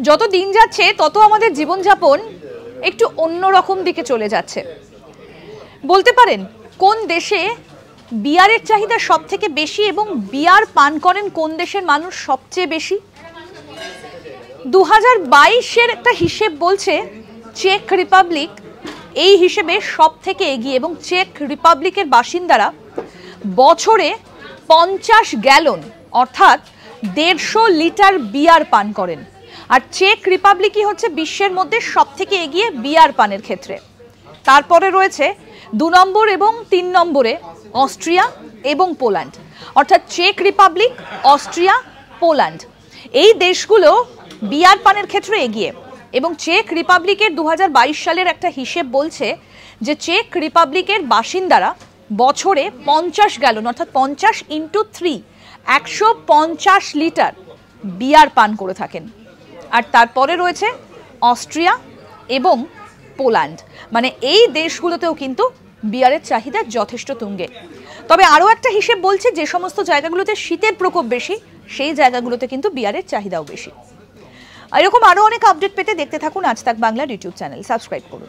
যত দিন যাচ্ছে তত আমাদের জীবনযাপন একটু অন্যরকম দিকে চলে যাচ্ছে। বলতে পারেন কোন দেশে বিয়ারের চাহিদা সব থেকে বেশি এবং বিয়ার পান করেন কোন দেশের মানুষ সবচেয়ে বেশি? 2022-এর একটা হিসেব বলছে চেক রিপাবলিক এই হিসেবে সব থেকে এগিয়ে এবং চেক রিপাবলিকের বাসিন্দারা বছরে 50 গ্যালন অর্থাৎ 150 লিটার বিয়ার পান করেন। আর চেক রিপাবলিকই হচ্ছে বিশ্বের মধ্যে সব থেকে এগিয়ে বিয়ার পানের ক্ষেত্রে। তারপরে রয়েছে 2 নম্বর এবং 3 নম্বরে অস্ট্রিয়া এবং পোল্যান্ড, অর্থাৎ চেক রিপাবলিক, অস্ট্রিয়া, পোল্যান্ড এই দেশগুলো বিয়ার পানের ক্ষেত্রে এগিয়ে। এবং চেক রিপাবলিকের 2022 সালের একটা হিসেব বলছে যে চেক রিপাবলিকের বাসিন্দারা বছরে 50 গ্যালন অর্থাৎ 50 × 3 150 লিটার বিয়ার পান করে থাকেন। আর তারপরে রয়েছে অস্ট্রিয়া এবং পোল্যান্ড, মানে এই দেশগুলোতেও কিন্তু বিয়ারের চাহিদা যথেষ্ট তুঙ্গে। তবে আরও একটা হিসেব বলছে যে সমস্ত জায়গাগুলোতে শীতের প্রকোপ বেশি সেই জায়গাগুলোতে কিন্তু বিয়ারের চাহিদাও বেশি। এরকম আরও অনেক আপডেট পেতে দেখতে থাকুন আজ তাক বাংলার ইউটিউব চ্যানেল, সাবস্ক্রাইব করুন।